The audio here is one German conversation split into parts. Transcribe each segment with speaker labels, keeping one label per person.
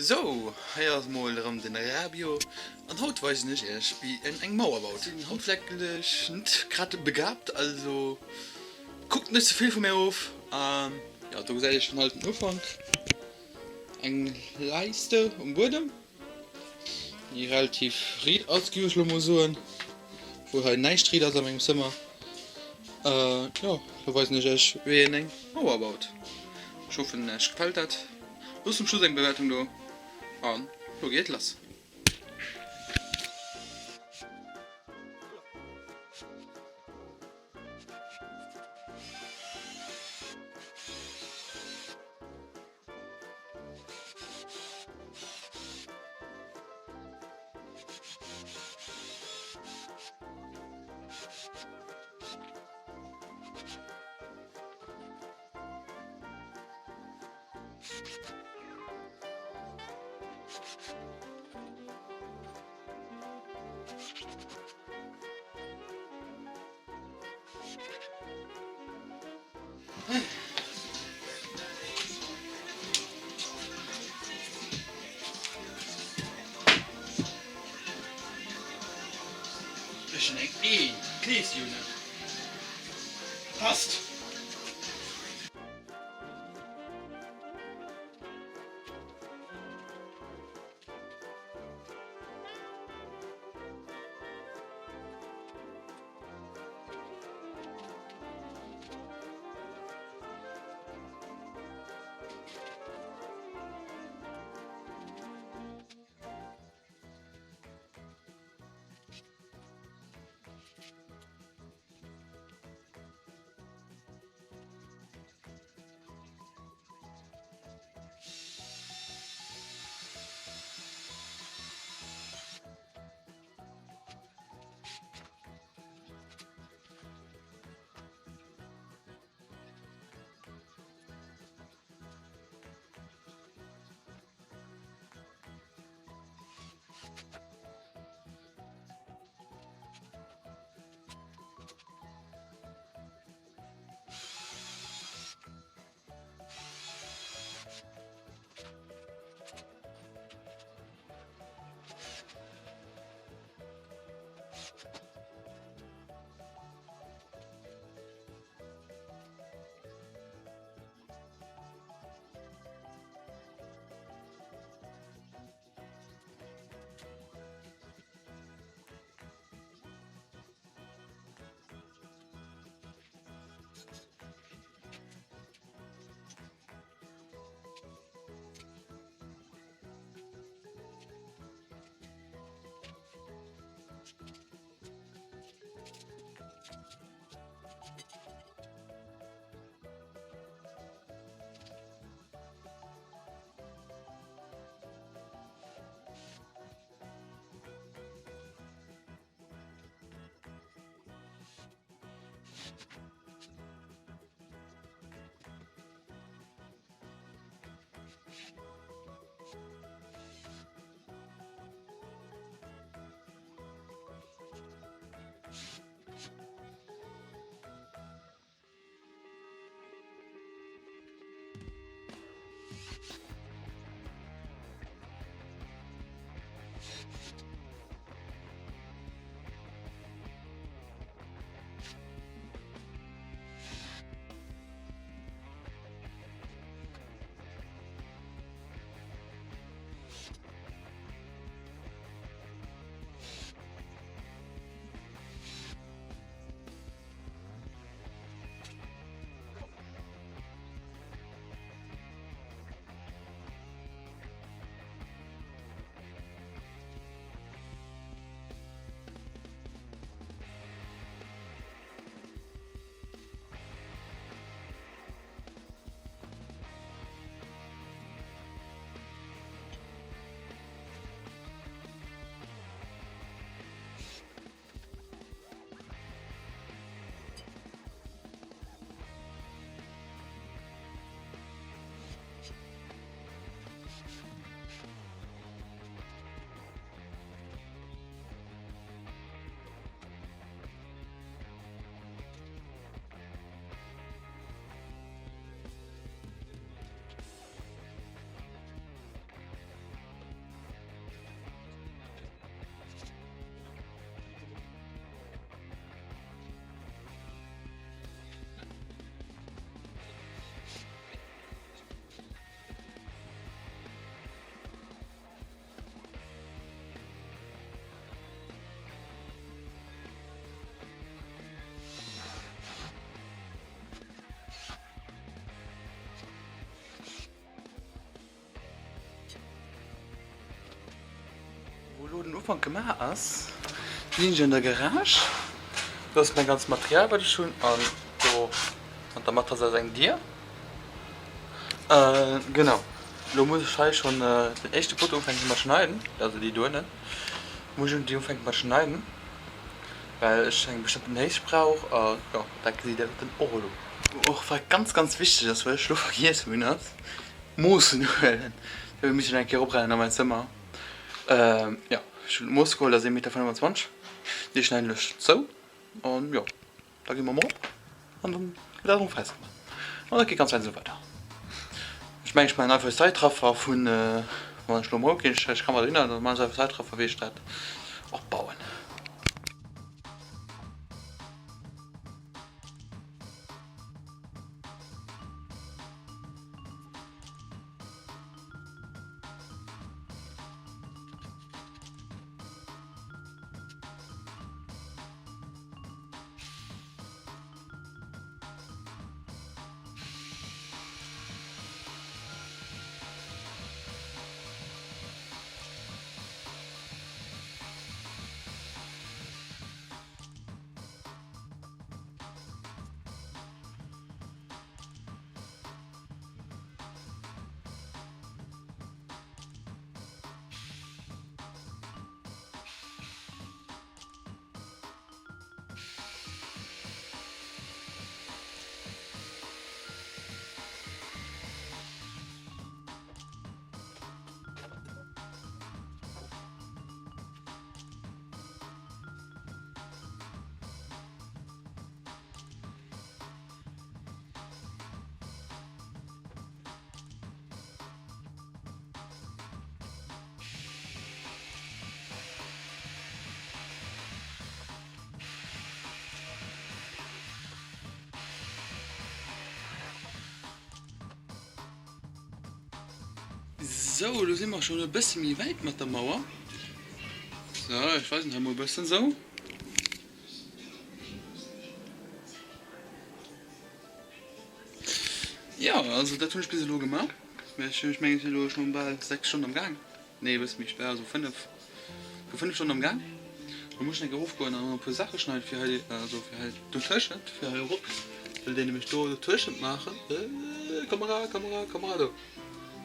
Speaker 1: So, hier mal den Radio. Und heute weiß ich nicht, ich wie eng Mauer baut. Handwerklich nicht gerade begabt, also guckt nicht so viel von mir auf. Ja, du seid schon halt einen Anfang. Eng Leiste am Boden. Die relativ ried ausgiebig muss sagen. Wo halt nicht ried aus meinem Zimmer. Ja, du weiß nicht, wie eng Mauer baut. Ich hoffe, es gefällt hat. Bis zum Schluss eine Bewertung da. Und so geht los. Bisschen eng. Klees, Junge. Passt. wo den Anfang gemacht hast, bin ich in der Garage. Das ist mein ganzes Material, was ich schon an so und dann macht das also ein dir. Genau. Du musst halt schon den echten Foto mal schneiden, also die Düne. Muss ich die mal schneiden, weil ich einen bestimmten Haze brauche. Ja, da sieht er den Ohrlo. Auch war ganz wichtig, dass wir Schluck vergessen haben. Muss nur, wir müssen eigentlich hochrennen in mein Zimmer. Ja, ich muss holen, da sind 1,25 Meter. Die schneiden ich so. Und ja, da gehen wir mal und dann wieder so fest. Und dann geht ganz einfach so weiter. Ich meine, ich meine einfach Zeitraffer von, wenn ich noch gehe, ich kann mal erinnern, dass man einfach Zeitraffer wie statt auch bauen. So, da sind wir schon ein bisschen wie weit mit der Mauer. So, ich weiß nicht, haben wir ein bisschen so. Ja, also das habe ich ein bisschen so gemacht. Ich meine, ich bin schon bald 6 Stunden am Gang. Nee, wisst mich, ich bin also 5 Stunden am Gang. Da muss ich nicht aufgehen und ein paar Sachen schneiden für halt, also für halt den Tisch, für halt Ruck. Ich will den nämlich da den Tisch machen. Kamera, da.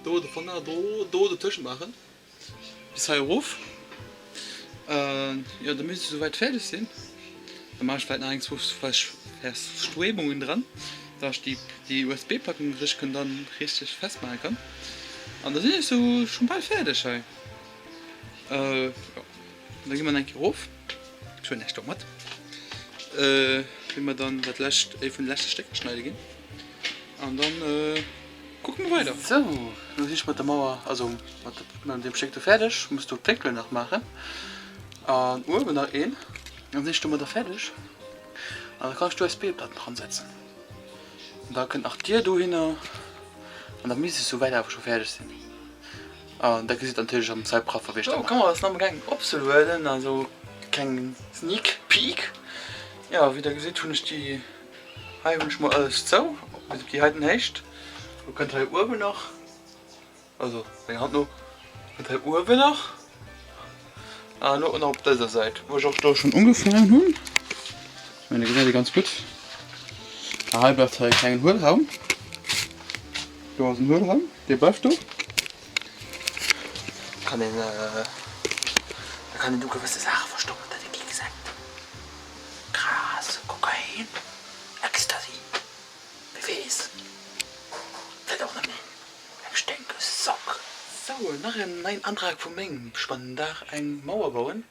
Speaker 1: Da von da den Tisch machen. Bis halt ruf. Ja, dann müsste ich soweit fertig sein. Dann mache ich vielleicht noch irgendwo Verstrebungen dran, dass ich die USB-Packung dann richtig festmachen kann. Und dann sind ich so schon bald fertig. Ja. Dann gehen wir dann rauf. Schön nicht mit. Wenn wir dann das von den letzten Stecker schneiden gehen. Und dann gucken wir weiter. So, du siehst mit der Mauer, also mit dem Stück fertig, musst du Deckel nachmachen. Und oben nach ein, dann siehst du mit der fertig. Und dann kannst du USB-Platten dran setzen. Und da könnt auch dir du hin. Und dann müsstest du weiter schon fertig sein. Und da sieht natürlich am Zeitbrauch verwischt. So, kann man das nochmal gerne absolvieren, also kein Sneak Peek. Ja, wie ihr gesehen tun ich die Heim mal alles zu, also die halten echt. Du könnt halt oben noch, also meine Hand noch, könnt halt oben noch, noch und auf dieser Seite, wo ich auch da schon umgefahren habe. Ich meine, die ganz gut. Der halbe bleibt halt keinen Hurlraum. Du hast einen Hurlraum, der bleibt du. Da kann du gewisse Sachen verstoppen, hat er gesagt. Gras, Kokain, Ecstasy, BWs. Vielleicht auch eine Stänke, Sock. So, nachher ein Antrag von Mengen. Spannenden Tag eine Mauer bauen.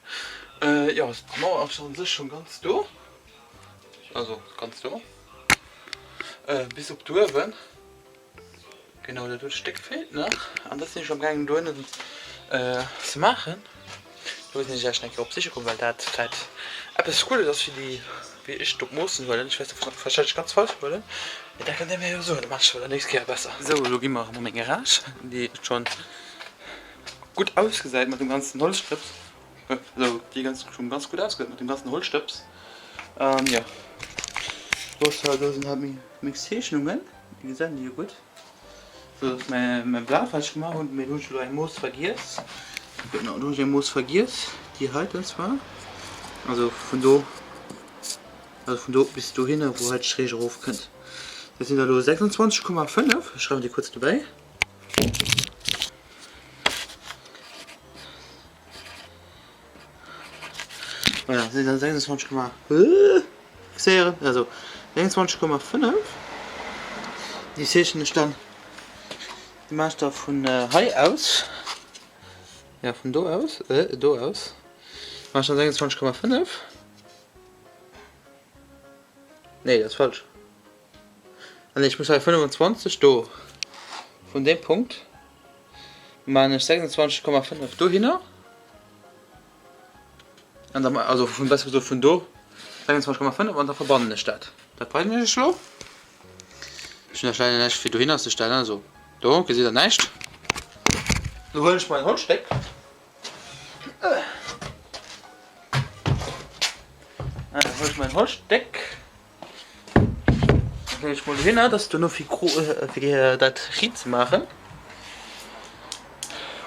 Speaker 1: Ja, das Mauer ist an sich schon ganz durch. Also ganz durch. Bis auf die Oben. Genau, das Stück fehlt noch. Und das ist schon gar nicht drin zu machen. Ich weiß nicht, dass ich nicht sicher komme, weil das halt etwas cool ist, dass wir die, wie ich, dort müssen, weil ich weiß, wahrscheinlich ganz falsch, weil da kann der mir ja so, dann machst du nächstes Jahr besser. So, so gehen wir mal in die Garage. Die ist schon gut ausgesät mit dem ganzen Holzstrips. Also, die schon ganz gut ausgesät mit dem ganzen Holzstrips. Ja. Da sind halt Mixierungen, die sind hier gut. So, dass mein Blatt falsch gemacht und mir durch ein Moos vergisst. Genau, du musst vergisst die halt und zwar. Also von da bis du hin, wo halt schräg rauf könnt. Das sind da 26,5. Schreiben die kurz dabei. Ja, das sind dann 26, also 26,5. Die Session ist dann die Master von High aus. Ja, von da aus. Da aus. Machst dann 26,5. Nee, das ist falsch. Also ich muss halt 25 da. Von dem Punkt. Meine 26,5 da hin. Und dann, also von besser so von da. 26,5 und dann verbunden der Stadt. Da brauchen wir nicht schlau. Ich bin leider nicht für du hin aus der Stadt. Also, da, gesehen da nicht. Du holst meinen Holzsteck. Dann hol ich meinen Holzsteck. Dann kann ich mal hin, dass du noch für das Schied machen.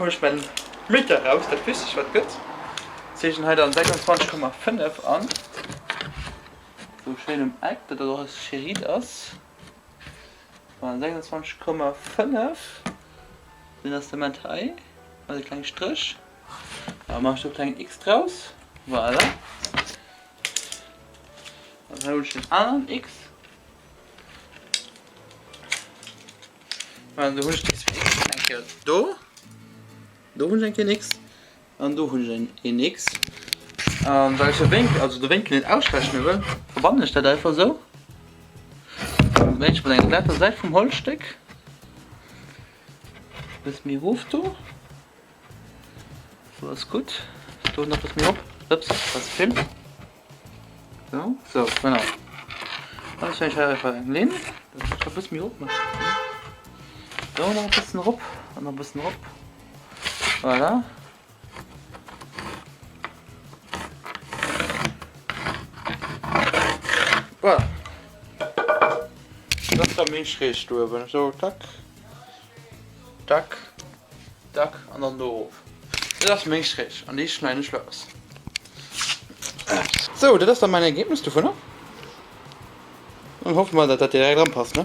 Speaker 1: Hol ich meinen Meter raus, das wüsste ich was gut. Sehe ich ihn heute an 26,5 an. So schön im Eck, dass das Schied ist. 26,5 sind das der Metall, also ein kleiner Strich. Da machst du einen kleinen X draus. Voilà. Dann hole ich den anderen X. Und du holst das X da. Da holst du ein X. Und da holst du ein X. Weil ich den Winkel, also den Winkel nicht ausrechnen will, verbande ich das einfach so. Wenn ich mal eine glatte Seite vom Holzstück bis mir ruft du. So ist gut. Du noch bis mir hoch. Ups, was filmt. So, genau. Und ich einfach lehnen. Das ist bis mir hoch. So, noch ein bisschen rup. Und noch ein bisschen rup. Voilà. Voilà. Das ist der Milchrechtstuhl, wenn ich so tack, tack, tack und dann da hoch. Das ist Milchrecht und die schneide ich los. So, das ist dann mein Ergebnis davon, ne? Und hoffen wir, dass das direkt dran passt, ne?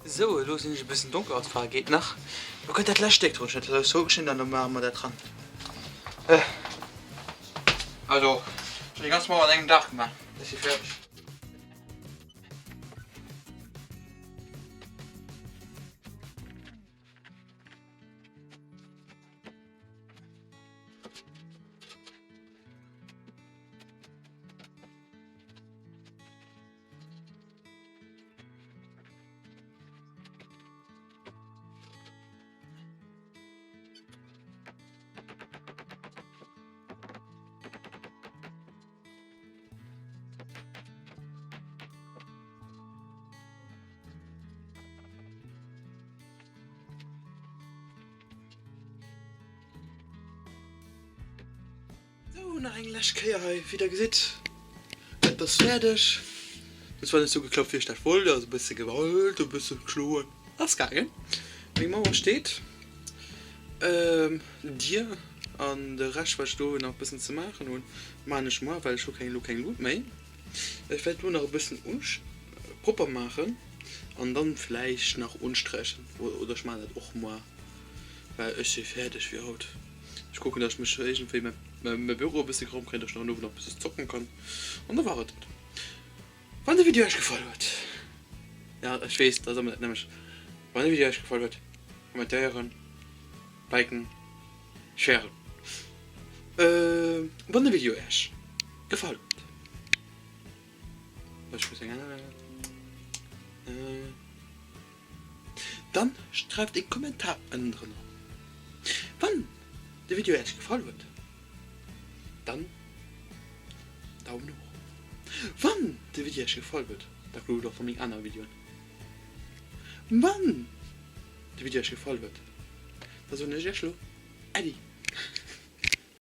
Speaker 1: So, los sind ein bisschen dunkel aus, geht nach. Du könnt das Licht steckt drin, das ist so geschehen, dann machen wir da dran. Also, schon die ganze Mal an einem Dach gemacht. Das ist hier fertig. So, na eigentlich wieder gesehen. Das fertig. Das war nicht so geklappt, wie ich das wollte. Also ein bisschen gewollt, ein bisschen geschlagen. Das ist geil. Wie Mauer steht, dir an der Rest, was du noch ein bisschen zu machen und meine ich mal, weil ich schon kein Gut mehr. Ich werde nur noch ein bisschen proper machen und dann vielleicht noch unstreichen. Oder ich meine das auch mal, weil ich bin fertig wie heute. Ich gucke, dass ich mich irgendwie mein Büro ein bisschen rumkriege, dass ich noch ein bisschen zocken kann. Und dann war es. Wenn das Video euch gefallen hat, ja, ich weiß, das ist nämlich, wenn das Video euch gefallen hat, kommentieren, liken, sharen. Wenn das Video euch gefallen hat, was ich sagen, dann schreibt einen Kommentar anderen. Wenn das Video euch gefallen hat, dann Daumen hoch. Wann das Video euch gefallen wird, da guckt ihr von meinen anderen Videos. Wann das Video euch gefallen wird, da so eine Eddie.